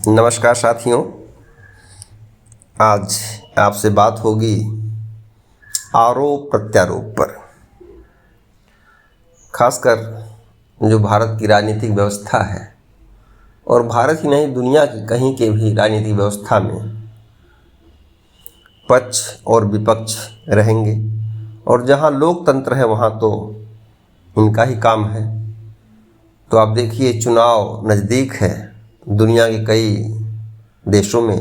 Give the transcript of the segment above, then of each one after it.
नमस्कार साथियों, आज आपसे बात होगी आरोप प्रत्यारोप पर। खासकर जो भारत की राजनीतिक व्यवस्था है और भारत ही नहीं दुनिया की कहीं के भी राजनीतिक व्यवस्था में पक्ष और विपक्ष रहेंगे और जहां लोकतंत्र है वहां तो इनका ही काम है। तो आप देखिए, चुनाव नज़दीक है दुनिया के कई देशों में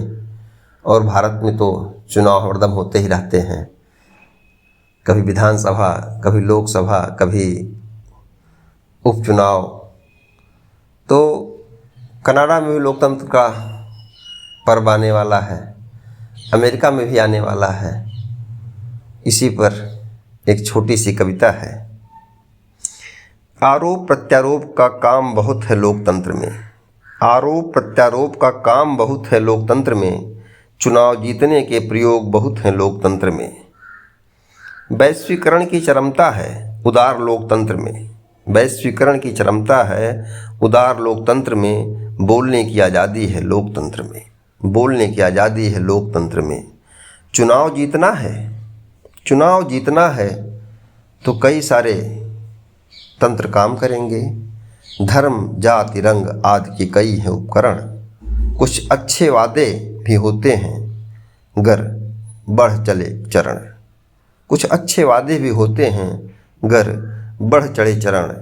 और भारत में तो चुनाव हरदम होते ही रहते हैं। कभी विधानसभा, कभी लोकसभा, कभी उपचुनाव। तो कनाडा में भी लोकतंत्र का पर्व आने वाला है, अमेरिका में भी आने वाला है। इसी पर एक छोटी सी कविता है। आरोप प्रत्यारोप का काम बहुत है लोकतंत्र में, आरोप प्रत्यारोप का काम बहुत है लोकतंत्र में, चुनाव जीतने के प्रयोग बहुत हैं लोकतंत्र में। वैश्वीकरण की चरमता है उदार लोकतंत्र में, वैश्वीकरण की चरमता है उदार लोकतंत्र में, बोलने की आज़ादी है लोकतंत्र में, बोलने की आज़ादी है लोकतंत्र में। चुनाव जीतना है, चुनाव जीतना है तो कई सारे तंत्र काम करेंगे। धर्म, जाति, रंग आदि के कई हैं उपकरण। कुछ अच्छे वादे भी होते हैं गर बढ़ चले चरण, कुछ अच्छे वादे भी होते हैं गर बढ़ चढ़े चरण।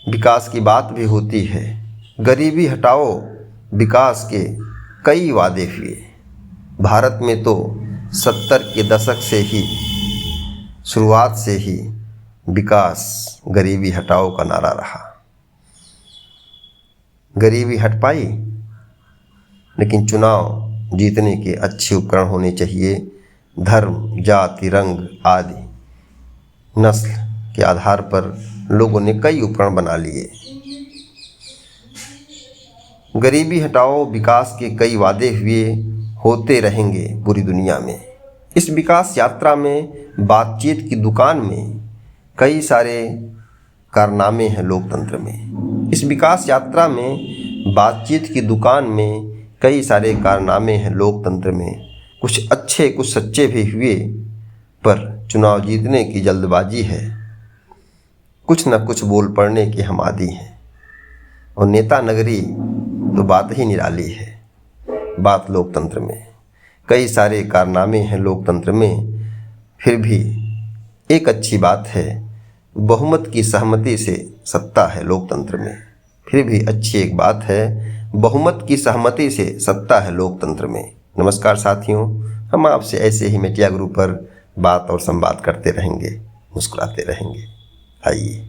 विकास की बात भी होती है, गरीबी हटाओ विकास के कई वादे हुए। भारत में तो 70 के दशक से ही, शुरुआत से ही विकास गरीबी हटाओ का नारा रहा। गरीबी हट पाई, लेकिन चुनाव जीतने के अच्छे उपकरण होने चाहिए। धर्म, जाति, रंग आदि नस्ल के आधार पर लोगों ने कई उपकरण बना लिए। गरीबी हटाओ विकास के कई वादे हुए, होते रहेंगे पूरी दुनिया में। इस विकास यात्रा में बातचीत की दुकान में कई सारे कारनामे हैं लोकतंत्र में। इस विकास यात्रा में बातचीत की दुकान में कई सारे कारनामे हैं लोकतंत्र में। कुछ अच्छे कुछ सच्चे भी हुए, पर चुनाव जीतने की जल्दबाजी है। कुछ न कुछ बोल पड़ने के हम आदी हैं और नेता नगरी तो बात ही निराली है। बात लोकतंत्र में कई सारे कारनामे हैं लोकतंत्र में, फिर भी एक अच्छी बात है, बहुमत की सहमति से सत्ता है लोकतंत्र में। फिर भी अच्छी एक बात है, बहुमत की सहमति से सत्ता है लोकतंत्र में। नमस्कार साथियों, हम आपसे ऐसे ही मीडिया गुरु पर बात और संवाद करते रहेंगे, मुस्कुराते रहेंगे। आइए।